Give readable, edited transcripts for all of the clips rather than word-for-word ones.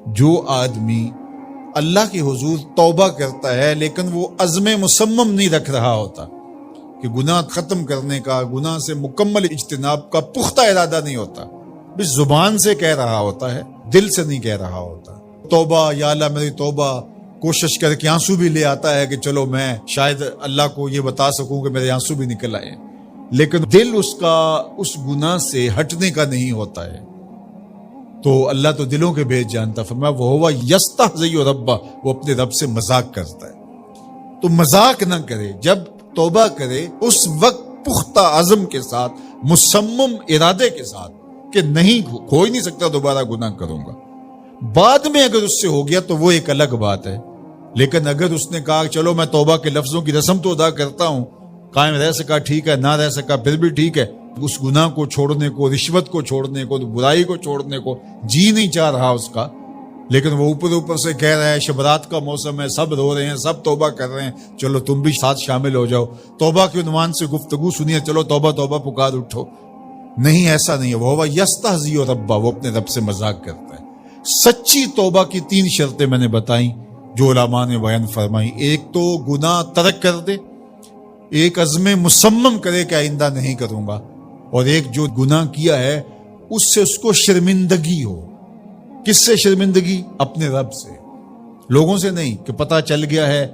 جو آدمی اللہ کے حضور توبہ کرتا ہے لیکن وہ عزم مصمم نہیں رکھ رہا ہوتا کہ گناہ ختم کرنے کا، گناہ سے مکمل اجتناب کا پختہ ارادہ نہیں ہوتا، بس زبان سے کہہ رہا ہوتا ہے، دل سے نہیں کہہ رہا ہوتا، توبہ یا اللہ میری توبہ، کوشش کر کے آنسو بھی لے آتا ہے کہ چلو میں شاید اللہ کو یہ بتا سکوں کہ میرے آنسو بھی نکل آئے، لیکن دل اس کا اس گناہ سے ہٹنے کا نہیں ہوتا ہے۔ تو اللہ تو دلوں کے بھید جانتا، فرمایا وَهُوَ يَسْتَهْزِئُ رَبَّهُ، وہ اپنے رب سے مذاق کرتا ہے۔ تو مذاق نہ کرے، جب توبہ کرے اس وقت پختہ عزم کے ساتھ، مصمم ارادے کے ساتھ کہ نہیں، ہو ہی نہیں سکتا دوبارہ گناہ کروں گا۔ بعد میں اگر اس سے ہو گیا تو وہ ایک الگ بات ہے، لیکن اگر اس نے کہا چلو میں توبہ کے لفظوں کی رسم تو ادا کرتا ہوں، قائم رہ سکا ٹھیک ہے، نہ رہ سکا پھر بھی ٹھیک ہے، اس گناہ کو چھوڑنے کو، رشوت کو چھوڑنے کو، برائی کو چھوڑنے کو جی نہیں چاہ رہا اس کا، لیکن وہ اوپر سے کہہ رہا ہے شبرات کا موسم ہے، سب رو رہے ہیں، سب توبہ کر رہے ہیں، چلو تم بھی ساتھ شامل ہو جاؤ، توبہ کے عنوان سے گفتگو سنیے، چلو توبہ توبہ پکار اٹھو۔ نہیں، ایسا نہیں ہے۔ وہ یستہزئ ربہ، وہ اپنے رب سے مذاق کرتا ہے۔ سچی توبہ کی 3 شرطیں میں نے بتائیں جو علماء نے بیان فرمائی۔ ایک تو گناہ ترک کر دے، ایک عزم مصمم کرے کہ آئندہ نہیں کروں گا، اور ایک جو گناہ کیا ہے اس سے اس کو شرمندگی ہو۔ کس سے شرمندگی؟ اپنے رب سے، لوگوں سے نہیں کہ پتہ چل گیا ہے۔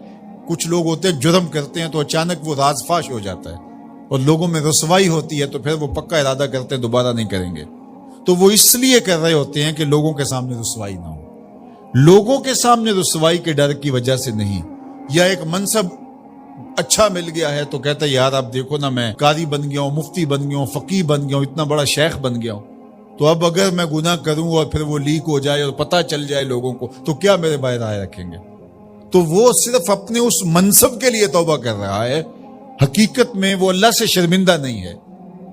کچھ لوگ ہوتے ہیں جرم کرتے ہیں تو اچانک وہ راز فاش ہو جاتا ہے اور لوگوں میں رسوائی ہوتی ہے تو پھر وہ پکا ارادہ کرتے ہیں دوبارہ نہیں کریں گے، تو وہ اس لیے کر رہے ہوتے ہیں کہ لوگوں کے سامنے رسوائی نہ ہو۔ لوگوں کے سامنے رسوائی کے ڈر کی وجہ سے نہیں، یا ایک منصب اچھا مل گیا ہے تو کہتا ہے یار اب دیکھو نا میں قاری بن گیا ہوں، مفتی بن گیا ہوں، فقیہ بن گیا ہوں، اتنا بڑا شیخ بن گیا ہوں، تو اب اگر میں گناہ کروں اور پھر وہ لیک ہو جائے اور پتہ چل جائے لوگوں کو تو کیا میرے بارے رائے رکھیں گے؟ تو وہ صرف اپنے اس منصب کے لیے توبہ کر رہا ہے، حقیقت میں وہ اللہ سے شرمندہ نہیں ہے۔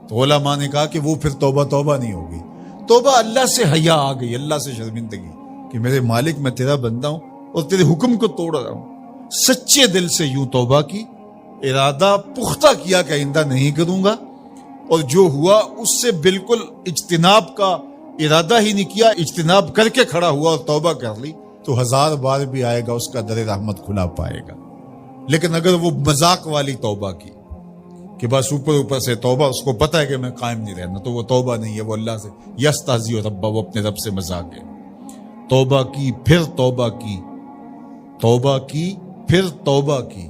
تو علماء نے کہا کہ وہ پھر توبہ نہیں ہوگی۔ توبہ اللہ سے حیا آ گئی، اللہ سے شرمندگی کہ میرے مالک میں تیرا بندہ ہوں اور تیرے حکم کو توڑ رہا ہوں۔ سچے دل سے یوں توبہ کی، ارادہ پختہ کیا کہ آئندہ نہیں کروں گا، اور جو ہوا اس سے بالکل اجتناب کا ارادہ ہی نہیں کیا، اجتناب کر کے کھڑا ہوا اور توبہ کر لی، تو 1000 بار بھی آئے گا اس کا در رحمت کھلا پائے گا۔ لیکن اگر وہ مذاق والی توبہ کی کہ بس اوپر سے توبہ، اس کو پتہ ہے کہ میں قائم نہیں رہنا، تو وہ توبہ نہیں ہے، وہ اللہ سے یستہزئ ربہ، وہ اپنے رب سے مذاق ہے۔ توبہ کی، پھر توبہ کی، توبہ کی، پھر توبہ کی،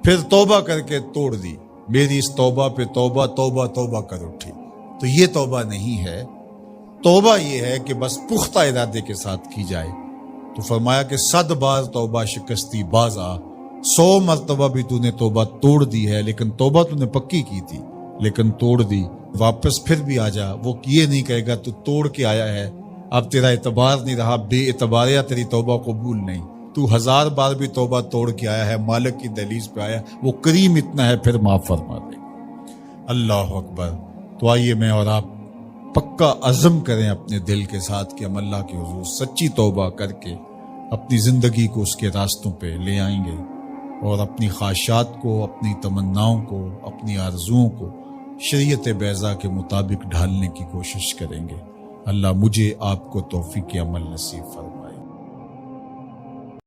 پھر توبہ کر کے توڑ دی، میری اس توبہ پہ توبہ توبہ توبہ کر اٹھی۔ تو یہ توبہ نہیں ہے۔ توبہ یہ ہے کہ بس پختہ ارادے کے ساتھ کی جائے۔ تو فرمایا کہ 100 بار توبہ شکستی باز آ، 100 مرتبہ بھی تو نے توبہ توڑ دی ہے، لیکن توبہ تو نے پکی کی تھی لیکن توڑ دی، واپس پھر بھی آ جا۔ وہ یہ نہیں کہے گا تو توڑ کے آیا ہے، اب تیرا اعتبار نہیں رہا، بے اعتباریا تیری توبہ قبول نہیں، تو 1000 بار بھی توبہ توڑ کے آیا ہے، مالک کی دہلیز پہ آیا، وہ کریم اتنا ہے پھر معاف فرما دے۔ اللہ اکبر۔ تو آئیے میں اور آپ پکا عزم کریں اپنے دل کے ساتھ کہ ہم اللہ کے حضور سچی توبہ کر کے اپنی زندگی کو اس کے راستوں پہ لے آئیں گے، اور اپنی خواہشات کو، اپنی تمناؤں کو، اپنی آرزوؤں کو شریعت بیضا کے مطابق ڈھالنے کی کوشش کریں گے۔ اللہ مجھے آپ کو توفیق عمل نصیب فرمائے۔